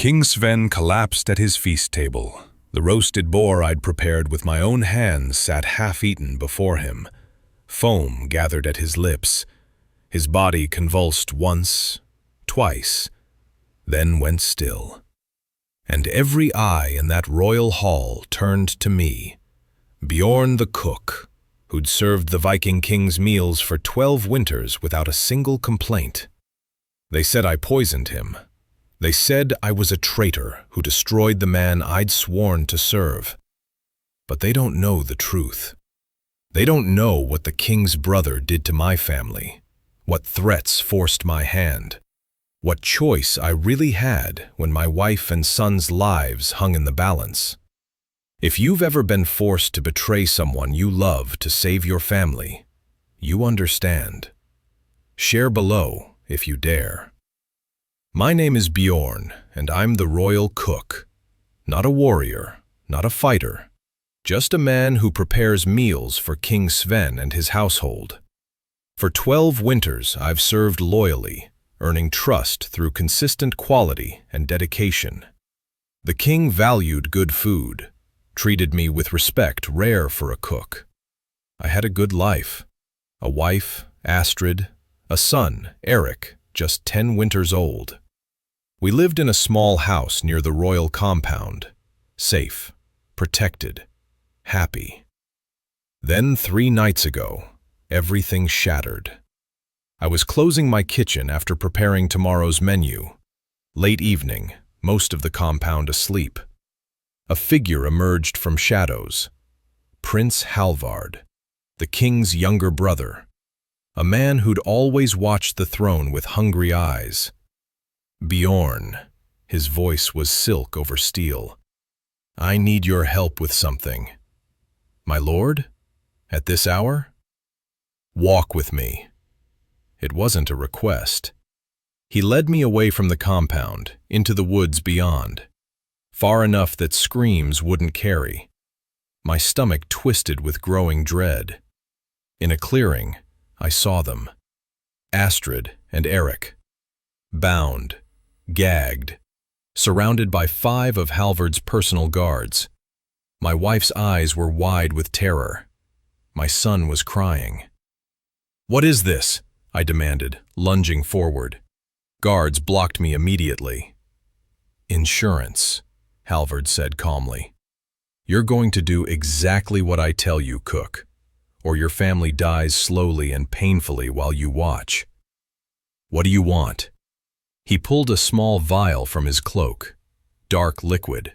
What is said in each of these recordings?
King Sven collapsed at his feast table. The roasted boar I'd prepared with my own hands sat half-eaten before him. Foam gathered at his lips. His body convulsed once, twice, then went still. And every eye in that royal hall turned to me, Bjorn the Cook, who'd served the Viking king's meals for 12 winters without a single complaint. They said I poisoned him. They said I was a traitor who destroyed the man I'd sworn to serve. But they don't know the truth. They don't know what the king's brother did to my family, what threats forced my hand, what choice I really had when my wife and son's lives hung in the balance. If you've ever been forced to betray someone you love to save your family, you understand. Share below if you dare. My name is Bjorn, and I'm the royal cook. Not a warrior, not a fighter, just a man who prepares meals for King Sven and his household. For 12 winters I've served loyally, earning trust through consistent quality and dedication. The king valued good food, treated me with respect rare for a cook. I had a good life. A wife, Astrid, a son, Erik, just 10 winters old. We lived in a small house near the royal compound, safe, protected, happy. Then 3 nights ago, everything shattered. I was closing my kitchen after preparing tomorrow's menu. Late evening, most of the compound asleep. A figure emerged from shadows. Prince Halvard, the king's younger brother. A man who'd always watched the throne with hungry eyes. Bjorn, his voice was silk over steel. I need your help with something. My lord? At this hour? Walk with me. It wasn't a request. He led me away from the compound, into the woods beyond, far enough that screams wouldn't carry. My stomach twisted with growing dread. In a clearing, I saw them. Astrid and Erik. Bound, gagged, surrounded by 5 of Halvard's personal guards. My wife's eyes were wide with terror. My son was crying. What is this? I demanded, lunging forward. Guards blocked me immediately. Insurance, Halvard said calmly. You're going to do exactly what I tell you, Cook, or your family dies slowly and painfully while you watch. What do you want? He pulled a small vial from his cloak, dark liquid.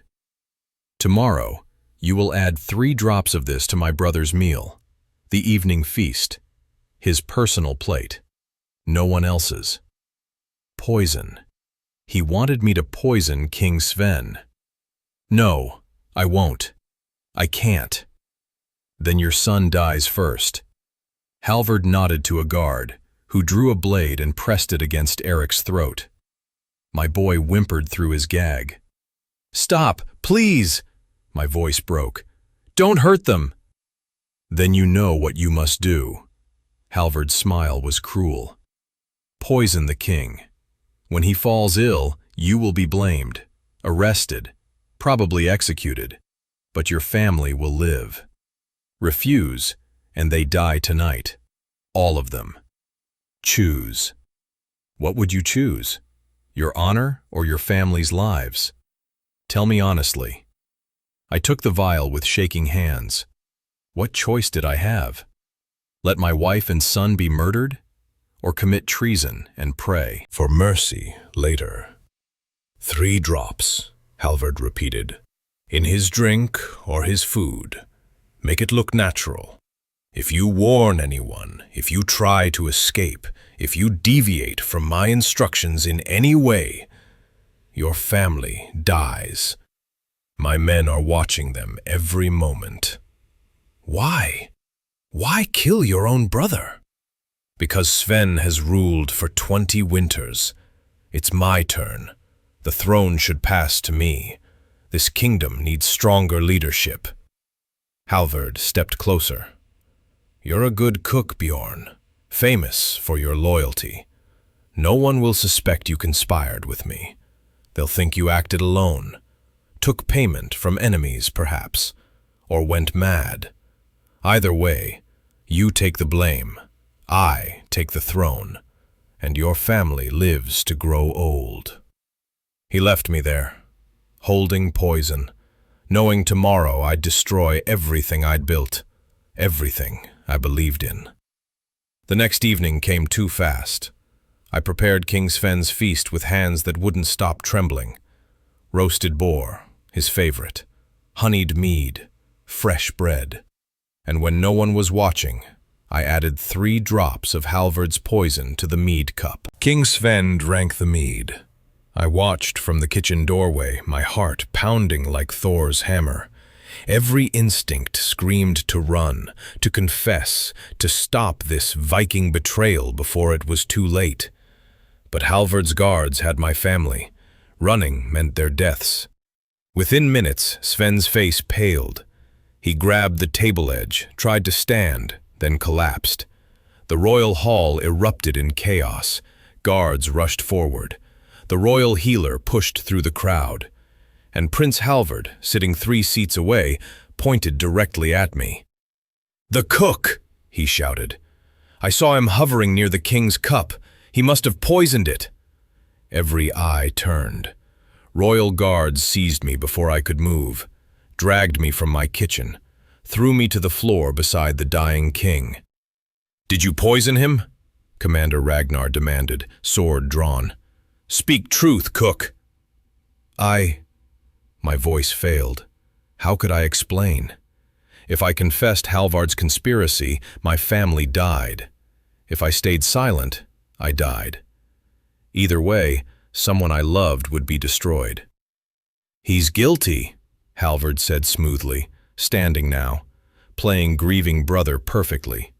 Tomorrow, you will add 3 drops of this to my brother's meal, the evening feast, his personal plate, no one else's. Poison. He wanted me to poison King Sven. No, I won't. I can't. Then your son dies first. Halvard nodded to a guard, who drew a blade and pressed it against Erik's throat. My boy whimpered through his gag. Stop, please! My voice broke. Don't hurt them! Then you know what you must do. Halvard's smile was cruel. Poison the king. When he falls ill, you will be blamed, arrested, probably executed, but your family will live. Refuse, and they die tonight. All of them. Choose. What would you choose? Your honor or your family's lives? Tell me honestly. I took the vial with shaking hands. What choice did I have? Let my wife and son be murdered? Or commit treason and pray for mercy later? 3 drops, Halvard repeated. In his drink or his food. Make it look natural. If you warn anyone, if you try to escape, if you deviate from my instructions in any way, your family dies. My men are watching them every moment. Why? Why kill your own brother? Because Sven has ruled for 20 winters. It's my turn. The throne should pass to me. This kingdom needs stronger leadership. Halvard stepped closer. You're a good cook, Bjorn, famous for your loyalty. No one will suspect you conspired with me. They'll think you acted alone, took payment from enemies perhaps, or went mad. Either way, you take the blame, I take the throne, and your family lives to grow old." He left me there, holding poison, knowing tomorrow I'd destroy everything I'd built, everything I believed in. The next evening came too fast. I prepared King Sven's feast with hands that wouldn't stop trembling. Roasted boar, his favorite, honeyed mead, fresh bread. And when no one was watching, I added 3 drops of Halvard's poison to the mead cup. King Sven drank the mead. I watched from the kitchen doorway, my heart pounding like Thor's hammer. Every instinct screamed to run, to confess, to stop this Viking betrayal before it was too late. But Halvard's guards had my family. Running meant their deaths. Within minutes, Sven's face paled. He grabbed the table edge, tried to stand, then collapsed. The royal hall erupted in chaos. Guards rushed forward. The royal healer pushed through the crowd. And Prince Halvard, sitting 3 seats away, pointed directly at me. "The cook!" he shouted. "I saw him hovering near the king's cup. He must have poisoned it." Every eye turned. Royal guards seized me before I could move, dragged me from my kitchen, threw me to the floor beside the dying king. "Did you poison him?" Commander Ragnar demanded, sword drawn. "Speak truth, cook." My voice failed. How could I explain? If I confessed Halvard's conspiracy, my family died. If I stayed silent, I died. Either way, someone I loved would be destroyed. "He's guilty," Halvard said smoothly, standing now, playing grieving brother perfectly.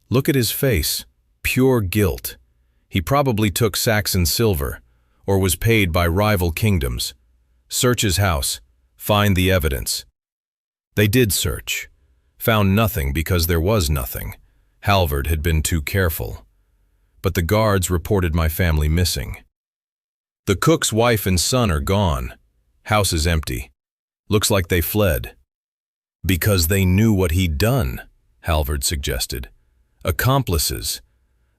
"Look at his face, pure guilt. He probably took Saxon silver, or was paid by rival kingdoms. Search his house, find the evidence." They did search, found nothing because there was nothing. Halvard had been too careful. But the guards reported my family missing. "The cook's wife and son are gone. House is empty. Looks like they fled." "Because they knew what he'd done," Halvard suggested. "Accomplices.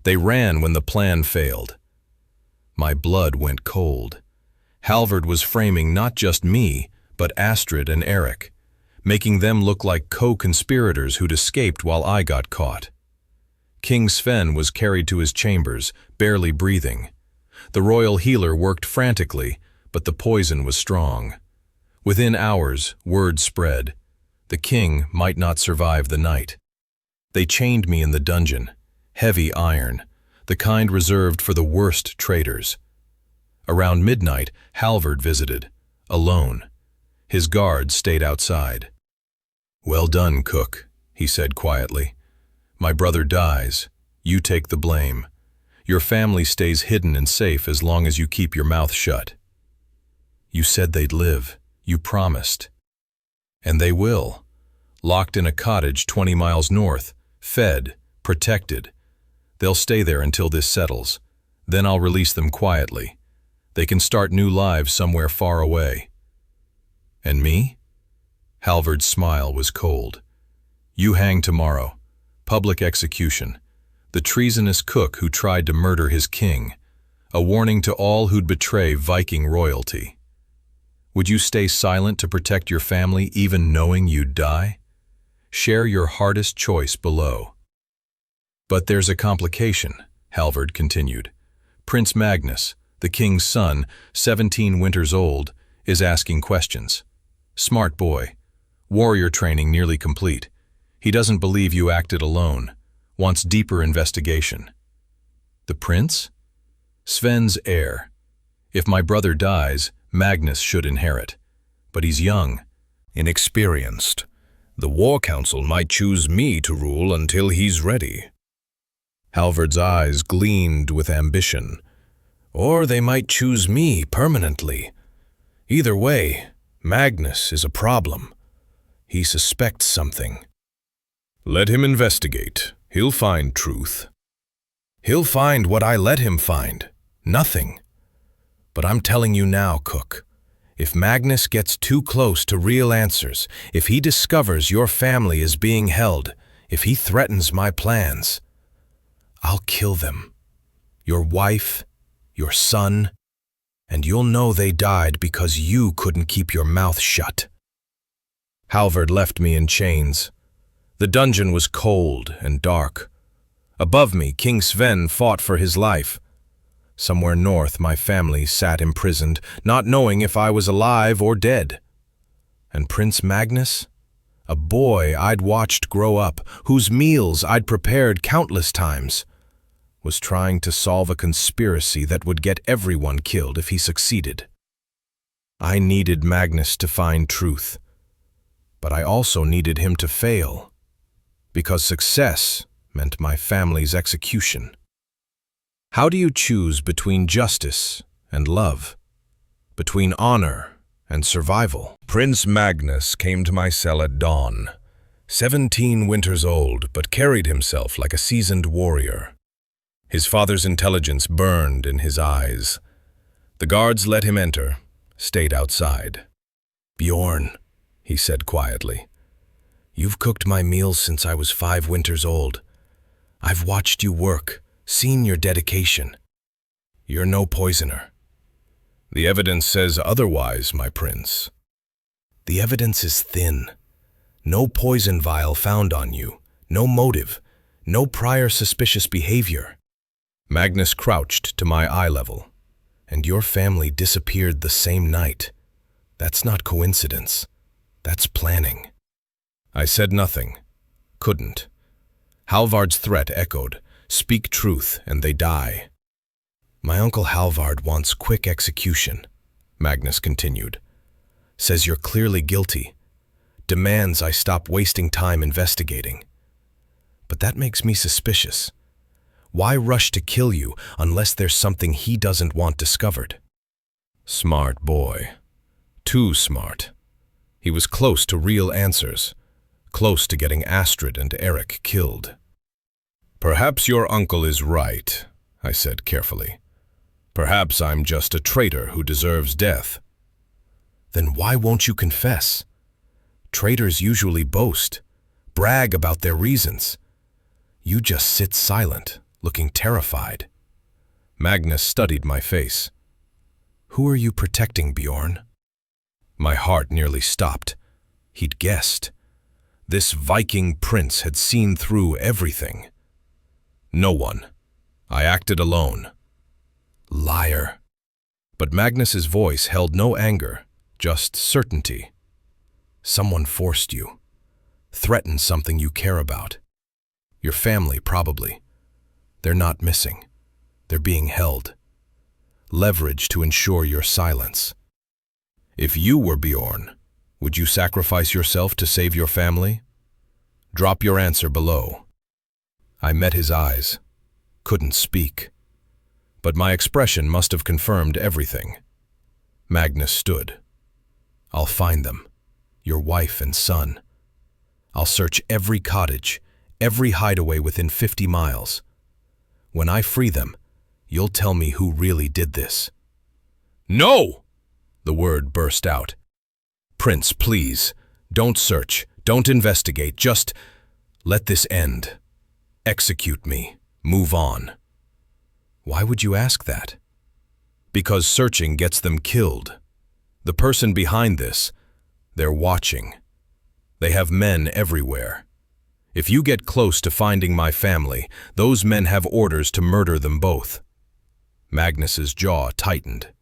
They ran when the plan failed." My blood went cold. Halvard was framing not just me, but Astrid and Erik, making them look like co-conspirators who'd escaped while I got caught. King Sven was carried to his chambers, barely breathing. The royal healer worked frantically, but the poison was strong. Within hours, word spread. The king might not survive the night. They chained me in the dungeon, heavy iron, the kind reserved for the worst traitors. Around midnight, Halvard visited, alone. His guards stayed outside. "Well done, cook," he said quietly. "My brother dies. You take the blame. Your family stays hidden and safe as long as you keep your mouth shut." "You said they'd live. You promised." "And they will. Locked in a cottage 20 miles north, fed, protected. They'll stay there until this settles. Then I'll release them quietly. They can start new lives somewhere far away." "And me?" Halvard's smile was cold. "You hang tomorrow. Public execution. The treasonous cook who tried to murder his king. A warning to all who'd betray Viking royalty. Would you stay silent to protect your family even knowing you'd die? Share your hardest choice below." "But there's a complication," Halvard continued. "Prince Magnus, the king's son, 17 winters old, is asking questions. Smart boy. Warrior training nearly complete. He doesn't believe you acted alone. Wants deeper investigation." "The prince?" "Sven's heir. If my brother dies, Magnus should inherit. But he's young, inexperienced. The War Council might choose me to rule until he's ready." Halvard's eyes gleamed with ambition. "Or they might choose me permanently. Either way, Magnus is a problem. He suspects something." "Let him investigate. He'll find truth." "He'll find what I let him find. Nothing." But I'm telling you now, Cook, if Magnus gets too close to real answers, if he discovers your family is being held, if he threatens my plans, I'll kill them. Your wife, your son, and you'll know they died because you couldn't keep your mouth shut. Halvard left me in chains. The dungeon was cold and dark. Above me, King Sven fought for his life. Somewhere north, my family sat imprisoned, not knowing if I was alive or dead. And Prince Magnus? A boy I'd watched grow up, whose meals I'd prepared countless times, was trying to solve a conspiracy that would get everyone killed if he succeeded. I needed Magnus to find truth, but I also needed him to fail, because success meant my family's execution. How do you choose between justice and love, between honor and survival? Prince Magnus came to my cell at dawn, 17 winters old, but carried himself like a seasoned warrior. His father's intelligence burned in his eyes. The guards let him enter, stayed outside. "Bjorn," he said quietly, "you've cooked my meals since I was 5 winters old. I've watched you work, seen your dedication. You're no poisoner." "The evidence says otherwise, my prince." "The evidence is thin. No poison vial found on you, no motive, no prior suspicious behavior." Magnus crouched to my eye level. "And your family disappeared the same night. That's not coincidence. That's planning." I said nothing. Couldn't. Halvard's threat echoed. "Speak truth and they die." "My uncle Halvard wants quick execution," Magnus continued. "Says you're clearly guilty. Demands I stop wasting time investigating. But that makes me suspicious. Why rush to kill you unless there's something he doesn't want discovered?" Smart boy. Too smart. He was close to real answers, close to getting Astrid and Erik killed. "Perhaps your uncle is right," I said carefully. "Perhaps I'm just a traitor who deserves death." "Then why won't you confess? Traitors usually boast, brag about their reasons. You just sit silent, looking terrified." Magnus studied my face. "Who are you protecting, Bjorn?" My heart nearly stopped. He'd guessed. This Viking prince had seen through everything. "No one. I acted alone." "Liar." But Magnus's voice held no anger, just certainty. "Someone forced you. Threatened something you care about. Your family, probably. They're not missing. They're being held. Leverage to ensure your silence. If you were Bjorn, would you sacrifice yourself to save your family? Drop your answer below." I met his eyes. Couldn't speak. But my expression must have confirmed everything. Magnus stood. "I'll find them. Your wife and son. I'll search every cottage, every hideaway within 50 miles. When I free them, you'll tell me who really did this." "No!" the word burst out. "Prince, please, don't search, don't investigate, just let this end. Execute me, move on." "Why would you ask that?" "Because searching gets them killed. The person behind this, they're watching. They have men everywhere. If you get close to finding my family, those men have orders to murder them both." Magnus's jaw tightened.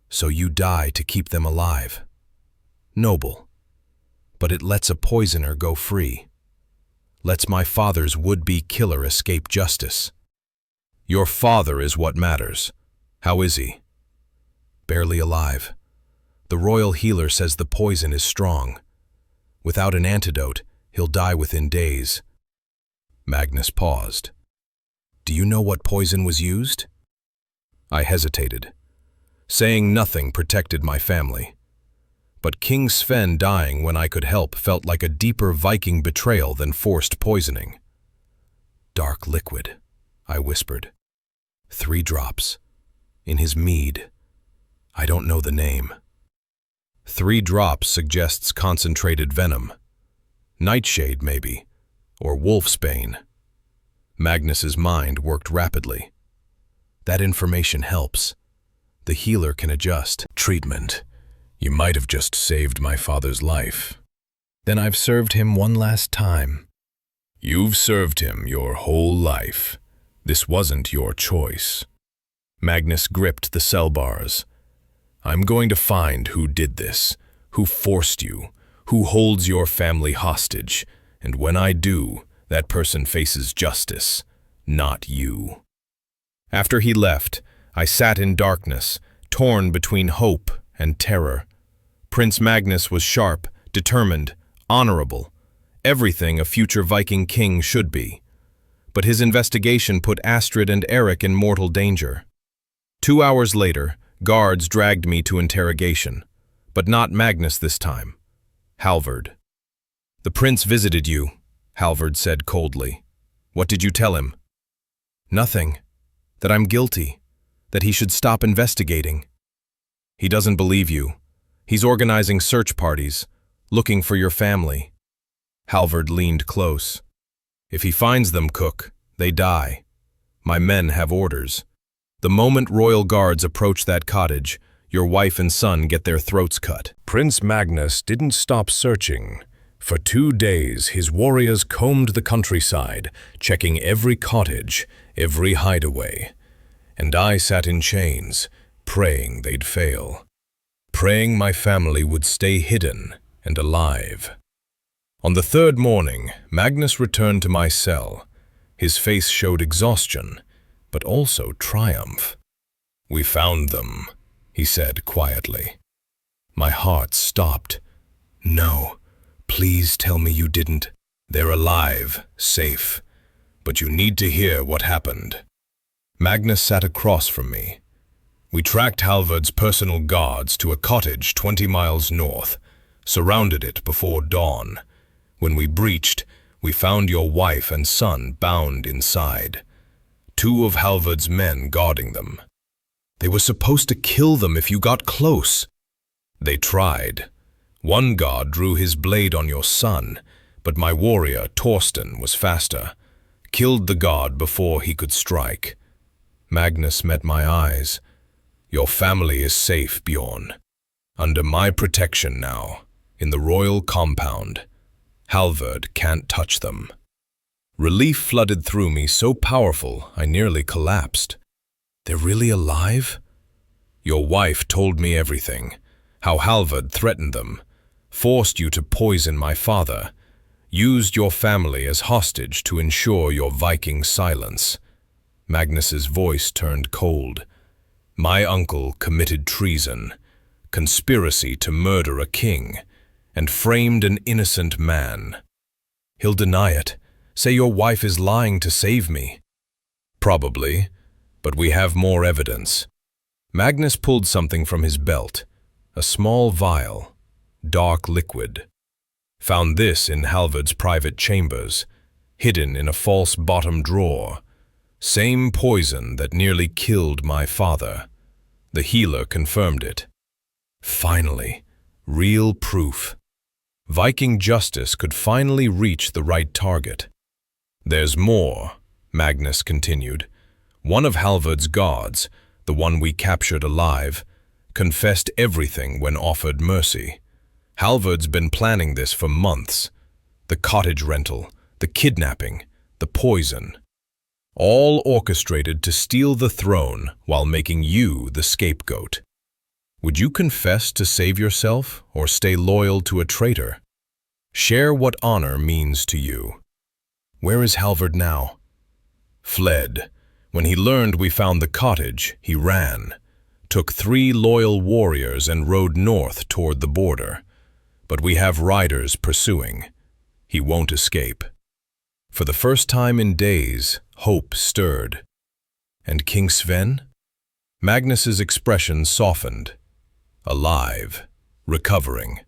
"So you die to keep them alive. Noble. But it lets a poisoner go free. Lets my father's would-be killer escape justice." "Your father is what matters. How is he?" "Barely alive. The royal healer says the poison is strong. Without an antidote, he'll die within days." Magnus paused. "Do you know what poison was used?" I hesitated. Saying nothing protected my family. But King Sven dying when I could help felt like a deeper Viking betrayal than forced poisoning. "Dark liquid," I whispered. 3 drops. In his mead, I don't know the name. 3 drops suggests concentrated venom. Nightshade, maybe, or wolfsbane. Magnus's mind worked rapidly. That information helps. The healer can adjust. Treatment. You might have just saved my father's life. Then I've served him one last time. You've served him your whole life. This wasn't your choice. Magnus gripped the cell bars. I'm going to find who did this, who forced you, who holds your family hostage, and when I do, that person faces justice, not you. After he left, I sat in darkness, torn between hope and terror. Prince Magnus was sharp, determined, honorable, everything a future Viking king should be. But his investigation put Astrid and Erik in mortal danger. 2 hours later, guards dragged me to interrogation, but not Magnus this time. Halvard. The prince visited you, Halvard said coldly. What did you tell him? Nothing. That I'm guilty. That he should stop investigating. He doesn't believe you. He's organizing search parties, looking for your family. Halvard leaned close. If he finds them, Cook, they die. My men have orders. The moment royal guards approach that cottage, your wife and son get their throats cut. Prince Magnus didn't stop searching. For 2 days, his warriors combed the countryside, checking every cottage, every hideaway. And I sat in chains, praying they'd fail. Praying my family would stay hidden and alive. On the 3rd morning, Magnus returned to my cell. His face showed exhaustion, but also triumph. We found them, he said quietly. My heart stopped. No, please tell me you didn't. They're alive, safe. But you need to hear what happened. Magnus sat across from me. We tracked Halvard's personal guards to a cottage 20 miles north, surrounded it before dawn. When we breached, we found your wife and son bound inside. 2 of Halvard's men guarding them. They were supposed to kill them if you got close. They tried. One guard drew his blade on your son, but my warrior, Torsten, was faster. Killed the guard before he could strike. Magnus met my eyes. Your family is safe, Bjorn. Under my protection now, in the royal compound. Halvard can't touch them. Relief flooded through me so powerful I nearly collapsed. They're really alive? Your wife told me everything. How Halvard threatened them, forced you to poison my father, used your family as hostage to ensure your Viking silence. Magnus's voice turned cold. My uncle committed treason, conspiracy to murder a king, and framed an innocent man. He'll deny it, say your wife is lying to save me. Probably, but we have more evidence. Magnus pulled something from his belt, a small vial, dark liquid. Found this in Halvard's private chambers, hidden in a false bottom drawer. Same poison that nearly killed my father. The healer confirmed it. Finally, real proof. Viking justice could finally reach the right target. There's more, Magnus continued. One of Halvard's guards, the one we captured alive, confessed everything when offered mercy. Halvard's been planning this for months. The cottage rental, the kidnapping, the poison. All orchestrated to steal the throne while making you the scapegoat. Would you confess to save yourself or stay loyal to a traitor? Share what honor means to you. Where is Halvard now? Fled. When he learned we found the cottage, he ran. Took 3 loyal warriors and rode north toward the border. But we have riders pursuing. He won't escape. For the first time in days, hope stirred. And King Sven? Magnus's expression softened. Alive. Recovering.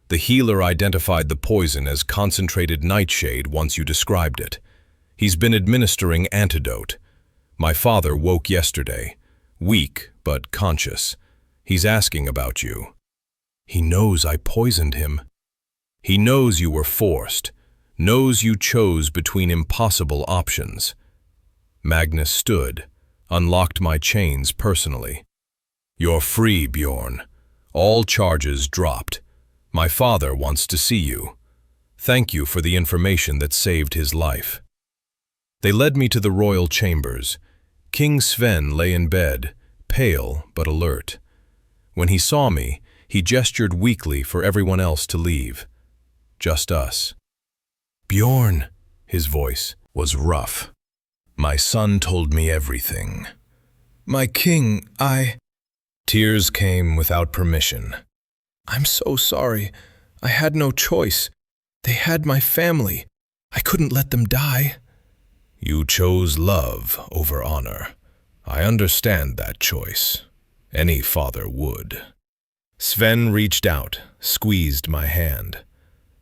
The healer identified the poison as concentrated nightshade once you described it. He's been administering antidote. My father woke yesterday, weak but conscious. He's asking about you. He knows I poisoned him. He knows you were forced, knows you chose between impossible options. Magnus stood, unlocked my chains personally. You're free, Bjorn. All charges dropped. My father wants to see you. Thank you for the information that saved his life. They led me to the royal chambers. King Sven lay in bed, pale but alert. When he saw me, he gestured weakly for everyone else to leave. Just us. Bjorn, his voice was rough. My son told me everything. My king, Tears came without permission. I'm so sorry. I had no choice. They had my family. I couldn't let them die. You chose love over honor. I understand that choice. Any father would. Sven reached out, squeezed my hand.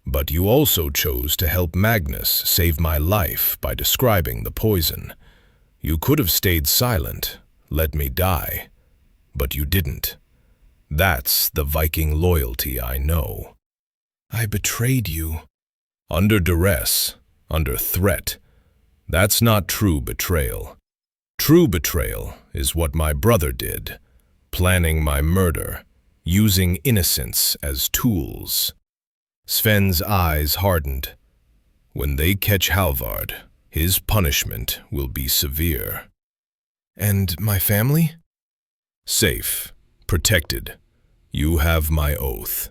But you also chose to help Magnus save my life by describing the poison. You could have stayed silent, let me die. But you didn't. That's the Viking loyalty I know. I betrayed you. Under duress, under threat. That's not true betrayal. True betrayal is what my brother did, planning my murder, using innocence as tools. Sven's eyes hardened. When they catch Halvard, his punishment will be severe. And my family? Safe, protected. You have my oath.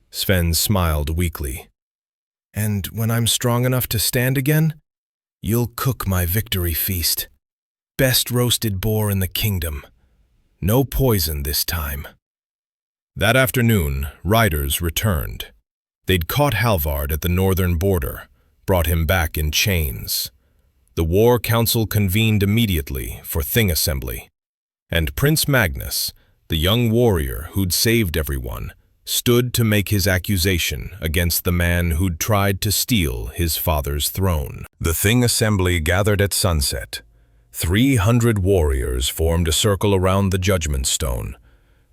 Sven smiled weakly. And when I'm strong enough to stand again, you'll cook my victory feast. Best roasted boar in the kingdom. No poison this time. That afternoon, riders returned. They'd caught Halvard at the northern border, brought him back in chains. The war council convened immediately for thing assembly. And Prince Magnus, the young warrior who'd saved everyone, stood to make his accusation against the man who'd tried to steal his father's throne. The thing assembly gathered at sunset. 300 warriors formed a circle around the judgment stone.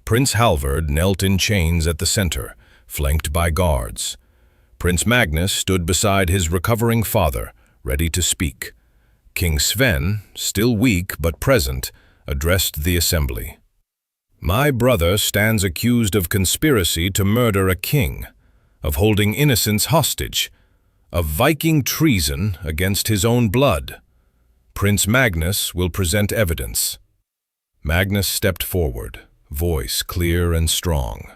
Prince Halvard knelt in chains at the center, flanked by guards. Prince Magnus stood beside his recovering father, ready to speak. King Sven, still weak but present, addressed the assembly. My brother stands accused of conspiracy to murder a king, of holding innocents hostage, of Viking treason against his own blood. Prince Magnus will present evidence. Magnus stepped forward, voice clear and strong.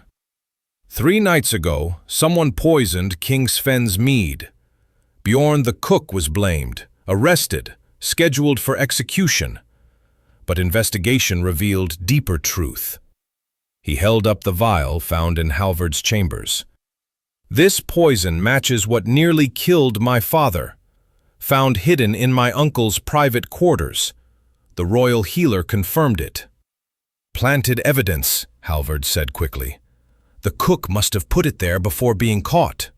3 nights ago, someone poisoned King Sven's mead. Bjorn the Cook was blamed, arrested, scheduled for execution. But investigation revealed deeper truth. He held up the vial found in Halvard's chambers. This poison matches what nearly killed my father, found hidden in my uncle's private quarters. The royal healer confirmed it. Planted evidence, Halvard said quickly. The cook must have put it there before being caught.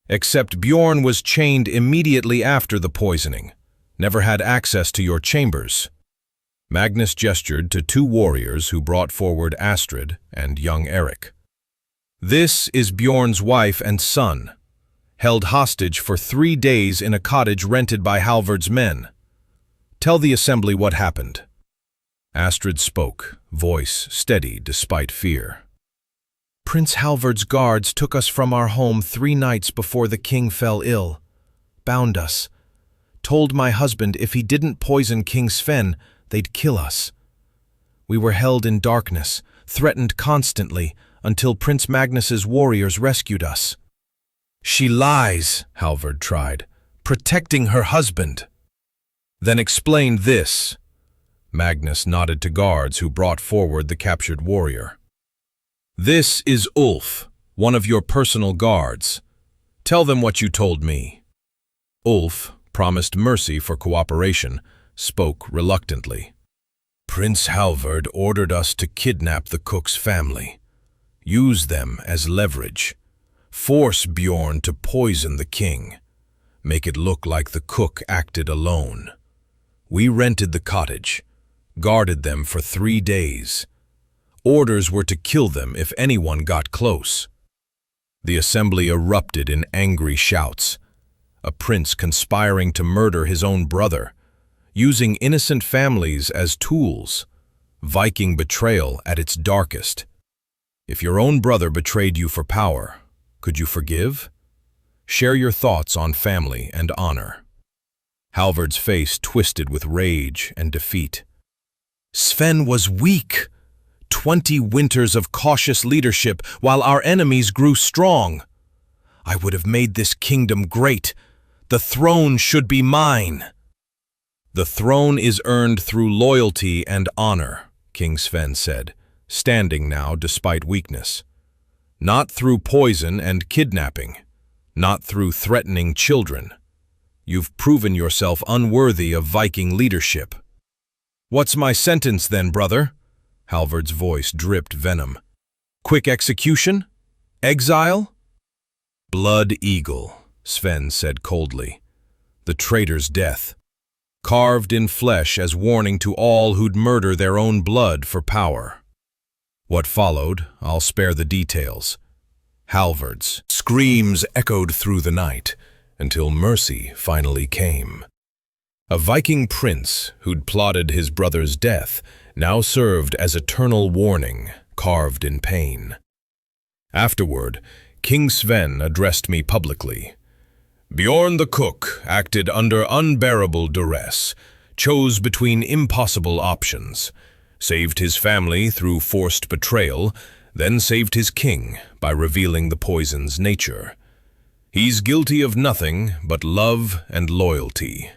Except Bjorn was chained immediately after the poisoning, never had access to your chambers. Magnus gestured to 2 warriors who brought forward Astrid and young Erik. This is Bjorn's wife and son, held hostage for 3 days in a cottage rented by Halvard's men. Tell the assembly what happened. Astrid spoke, voice steady despite fear. Prince Halvard's guards took us from our home 3 nights before the king fell ill, bound us, told my husband if he didn't poison King Sven, they'd kill us. We were held in darkness, threatened constantly, until Prince Magnus's warriors rescued us. She lies, Halvard tried, protecting her husband. Then explain this. Magnus nodded to guards who brought forward the captured warrior. This is Ulf, one of your personal guards. Tell them what you told me. Ulf, promised mercy for cooperation, spoke reluctantly. Prince Halvard ordered us to kidnap the cook's family, use them as leverage, force Bjorn to poison the king, make it look like the cook acted alone. We rented the cottage, guarded them for 3 days. Orders were to kill them if anyone got close. The assembly erupted in angry shouts. A prince conspiring to murder his own brother, using innocent families as tools. Viking betrayal at its darkest. If your own brother betrayed you for power, could you forgive? Share your thoughts on family and honor. Halvard's face twisted with rage and defeat. Sven was weak. 20 winters of cautious leadership while our enemies grew strong. I would have made this kingdom great. The throne should be mine. The throne is earned through loyalty and honor, King Sven said, standing now despite weakness. Not through poison and kidnapping, not through threatening children. You've proven yourself unworthy of Viking leadership. What's my sentence then, brother? Halvard's voice dripped venom. Quick execution? Exile? Blood eagle, Sven said coldly. The traitor's death. Carved in flesh as warning to all who'd murder their own blood for power. What followed, I'll spare the details. Halvard's screams echoed through the night, until mercy finally came. A Viking prince who'd plotted his brother's death now served as eternal warning, carved in pain. Afterward, King Sven addressed me publicly. Bjorn the Cook acted under unbearable duress, chose between impossible options, saved his family through forced betrayal, then saved his king by revealing the poison's nature. He's guilty of nothing but love and loyalty.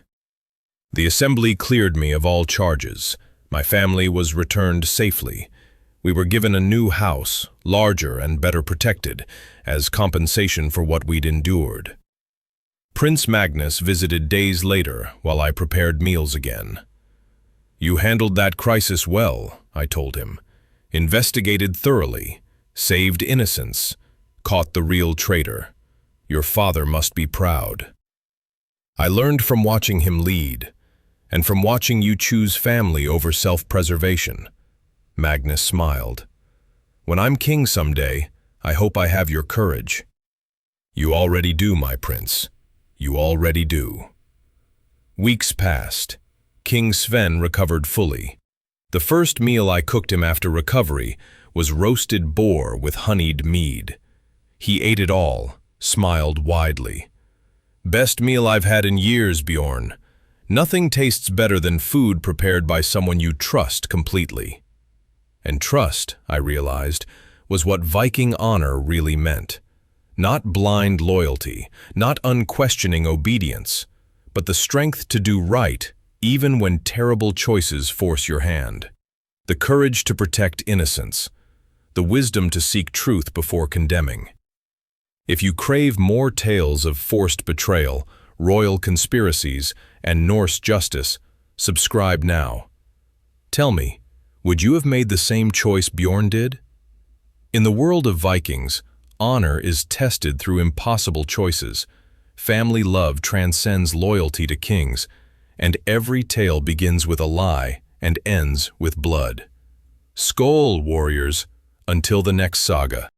The assembly cleared me of all charges. My family was returned safely. We were given a new house, larger and better protected, as compensation for what we'd endured. Prince Magnus visited days later while I prepared meals again. You handled that crisis well, I told him. Investigated thoroughly, saved innocents, caught the real traitor. Your father must be proud. I learned from watching him lead, and from watching you choose family over self-preservation. Magnus smiled. When I'm king someday, I hope I have your courage. You already do, my prince. You already do. Weeks passed. King Sven recovered fully. The first meal I cooked him after recovery was roasted boar with honeyed mead. He ate it all, smiled widely. Best meal I've had in years, Bjorn. Nothing tastes better than food prepared by someone you trust completely. And trust, I realized, was what Viking honor really meant. Not blind loyalty, not unquestioning obedience, but the strength to do right even when terrible choices force your hand. The courage to protect innocence, the wisdom to seek truth before condemning. If you crave more tales of forced betrayal, royal conspiracies, and Norse justice, subscribe now. Tell me, would you have made the same choice Bjorn did? In the world of Vikings, honor is tested through impossible choices. Family love transcends loyalty to kings, and every tale begins with a lie and ends with blood. Skål, warriors, until the next saga.